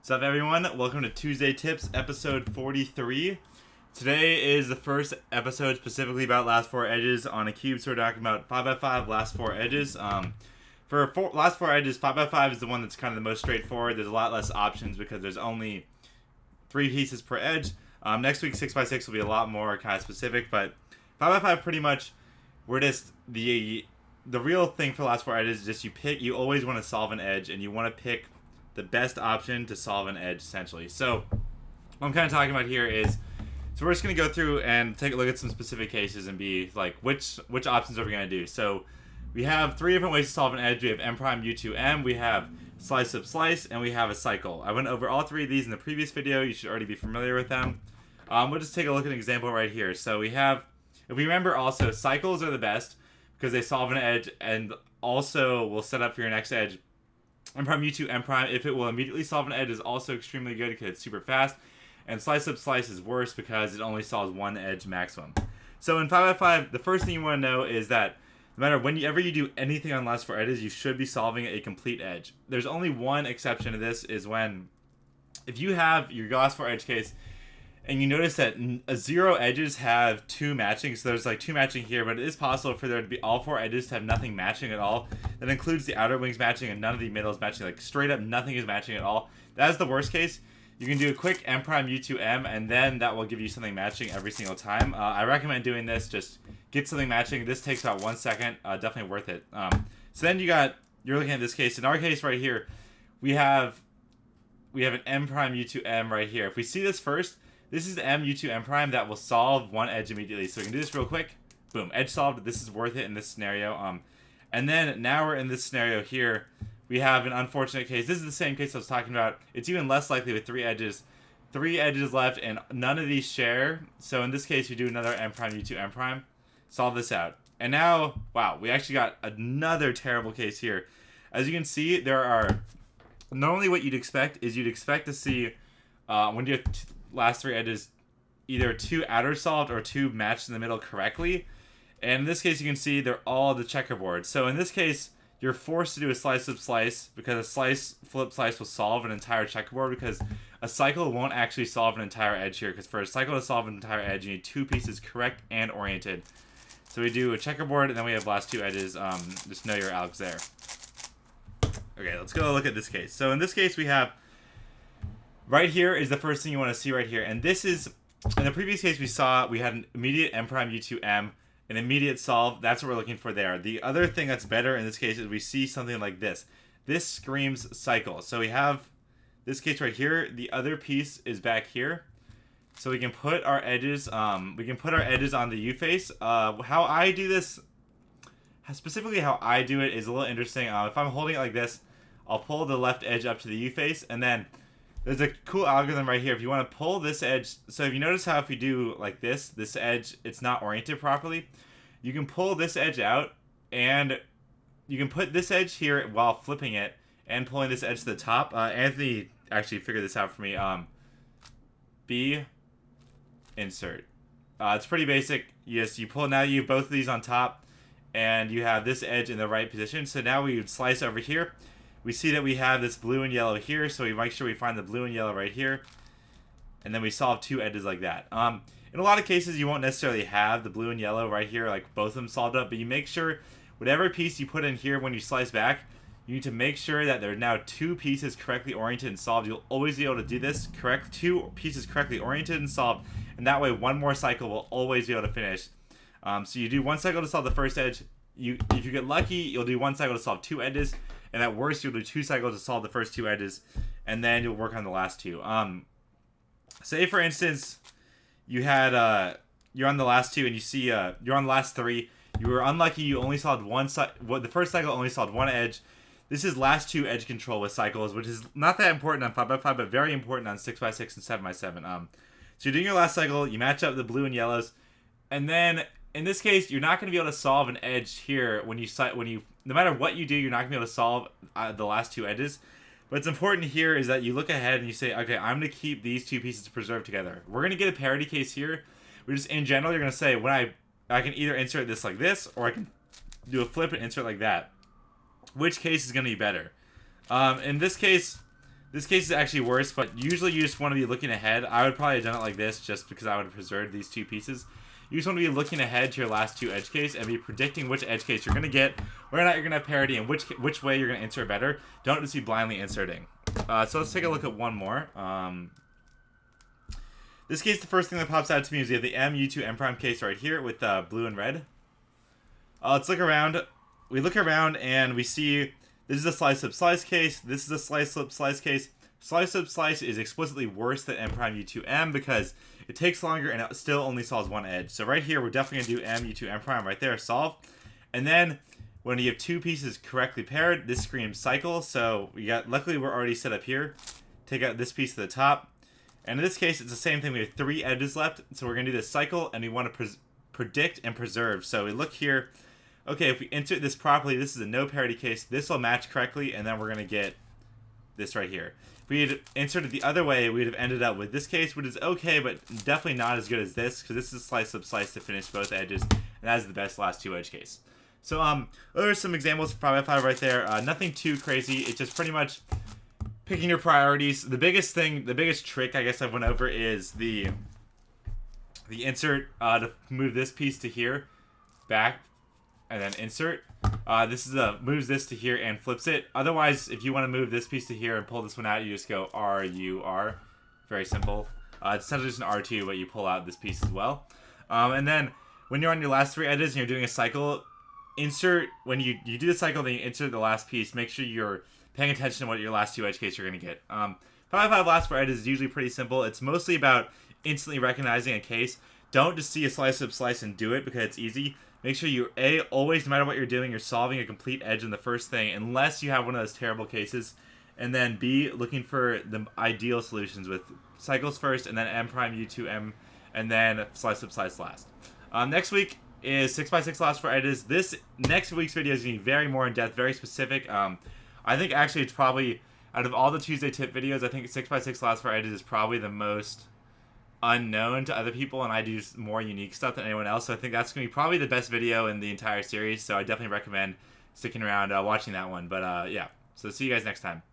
What's up, everyone? Welcome to Tuesday Tips, episode 43. Today is the first episode specifically about last four edges on a cube, so we're talking about 5x5 last four edges. Last four edges, 5x5 is the one that's kind of the most straightforward. There's a lot less options because there's only 3 pieces per edge. Next week, 6x6 will be a lot more kind of specific, but 5x5 pretty much, we're just the real thing for the last four edges is just you always want to solve an edge, and you want to pick the best option to solve an edge, essentially. So what I'm kind of talking about here is, so we're just going to go through and take a look at some specific cases and be like, which options are we going to do? So we have 3 different ways to solve an edge. We have M prime U2M, we have slice sub slice, and we have a cycle. I went over all 3 of these in the previous video. You should already be familiar with them. We'll just take a look at an example right here. So we have, if we remember also, cycles are the best because they solve an edge and also will set up for your next edge. M prime U2 M prime, if it will immediately solve an edge, is also extremely good because it's super fast. And slice sub slice is worse because it only solves 1 edge maximum. So in 5x5, the first thing you want to know is that no matter whenever you do anything on last 4 edges, you should be solving a complete edge. There's only one exception to this, is when if you have your last 4 edge case and you notice that 0 edges have 2 matching, so there's like 2 matching here, but it is possible for there to be all 4 edges to have nothing matching at all. That includes the outer wings matching and none of the middles matching, like straight up nothing is matching at all. That is the worst case. You can do a quick M prime U2M, and then that will give you something matching every single time. I recommend doing this, just get something matching. This takes about 1 second, definitely worth it. So then you're looking at this case. In our case right here, we have an M prime U2M right here. If we see this first, this is the M U2 M prime that will solve 1 edge immediately. So we can do this real quick. Boom, edge solved. This is worth it in this scenario. And then now we're in this scenario here. We have an unfortunate case. This is the same case I was talking about. It's even less likely with 3 edges. 3 edges left, and none of these share. So in this case, we do another M prime U2 M prime. Solve this out. And now, wow, we actually got another terrible case here. As you can see, there are, normally what you'd expect is you'd expect to see when you have last 3 edges, either 2 outer solved or 2 matched in the middle correctly. And in this case, you can see they're all the checkerboard. So in this case, you're forced to do a slice sub slice because a slice flip slice will solve an entire checkerboard, because a cycle won't actually solve an entire edge here, because for a cycle to solve an entire edge, you need 2 pieces correct and oriented. So we do a checkerboard, and then we have last 2 edges. Just know your Alex there. Okay, let's go look at this case. So in this case, we have, right here is the first thing you want to see right here. And this is, in the previous case we had an immediate M prime U2M, an immediate solve. That's what we're looking for there. The other thing that's better in this case is we see something like this. This screams cycle. So we have this case right here. The other piece is back here. So we can put our edges, on the U face. How I do this, specifically how I do it, is a little interesting. If I'm holding it like this, I'll pull the left edge up to the U face, and then there's a cool algorithm right here. If you want to pull this edge, so if you notice how if you do like this edge, it's not oriented properly. You can pull this edge out, and you can put this edge here while flipping it and pulling this edge to the top. Anthony actually figured this out for me. B, insert. It's pretty basic. Yes, you pull, now you have both of these on top, and you have this edge in the right position. So now we would slice over here. We see that we have this blue and yellow here, so we make sure we find the blue and yellow right here. And then we solve 2 edges like that. In a lot of cases, you won't necessarily have the blue and yellow right here, like both of them solved up, but you make sure whatever piece you put in here when you slice back, you need to make sure that there are now 2 pieces correctly oriented and solved. You'll always be able to do this, 2 pieces correctly oriented and solved, and that way 1 more cycle will always be able to finish. So you do 1 cycle to solve the first edge. If you get lucky, you'll do 1 cycle to solve 2 edges. And at worst, you'll do 2 cycles to solve the first 2 edges, and then you'll work on the last 2. Say for instance, you're on the last 2, and you see you're on the last 3. You were unlucky. You only solved 1 the first cycle only solved 1 edge. This is last 2 edge control with cycles, which is not that important on 5x5, but very important on 6x6 and 7x7. So you're doing your last cycle. You match up the blue and yellows, and then in this case, you're not going to be able to solve an edge here when you no matter what you do, you're not going to be able to solve the last 2 edges. What's important here is that you look ahead and you say, okay, I'm going to keep these 2 pieces preserved together. We're going to get a parity case here. We're just, in general, you're going to say, when I can either insert this like this, or I can do a flip and insert like that. Which case is going to be better? In this case, This case is actually worse, but usually you just want to be looking ahead. I would probably have done it like this just because I would have preserved these two pieces. You just want to be looking ahead to your last two edge case and be predicting which edge case you're going to get, whether or not you're going to have parity, and which way you're going to insert better. Don't just be blindly inserting. So let's take a look at one more. This case, the first thing that pops out to me is we have the M, U2, M prime case right here with blue and red. Let's look around. We look around and we see this is a slice slip slice case. This is a slice slip slice case. Slice slip slice is explicitly worse than M prime U2 M because it takes longer and it still only solves one edge. So right here, we're definitely going to do M, U2, M prime right there, solve. And then when you have two pieces correctly paired, this screams cycle. So luckily we're already set up here. Take out this piece to the top. And in this case, it's the same thing. We have three edges left. So we're going to do this cycle and we want to predict and preserve. So we look here. Okay, if we insert this properly, this is a no parity case. This will match correctly, and then we're going to get this right here. If we had inserted the other way, we would have ended up with this case, which is okay, but definitely not as good as this, because this is slice slip slice to finish both edges, and that is the best last two edge case. So those are some examples for 5x5 right there. Nothing too crazy. It's just pretty much picking your priorities. The biggest trick I guess I went over is the insert to move this piece to here, back, and then insert. This is moves this to here and flips it. Otherwise, if you want to move this piece to here and pull this one out, you just go R, U, R. Very simple. It's essentially just an R2, but you pull out this piece as well. And then when you're on your last three edges and you're doing a cycle, insert, when you do the cycle, then you insert the last piece. Make sure you're paying attention to what your last two edge case you're going to get. 5x5 last four edges is usually pretty simple. It's mostly about instantly recognizing a case. Don't just see a slice up slice and do it because it's easy. Make sure you, always, no matter what you're doing, you're solving a complete edge in the first thing, unless you have one of those terrible cases. And then B, looking for the ideal solutions with cycles first, and then M prime, U2, M, and then slice up slice last. Next week is 6x6 last four edges. This next week's video is going to be very more in-depth, very specific. I think actually it's probably, out of all the Tuesday tip videos, I think 6x6 last four edges is probably the most unknown to other people, and I do more unique stuff than anyone else, so I think that's going to be probably the best video in the entire series, so I definitely recommend sticking around watching that one. But yeah, so see you guys next time.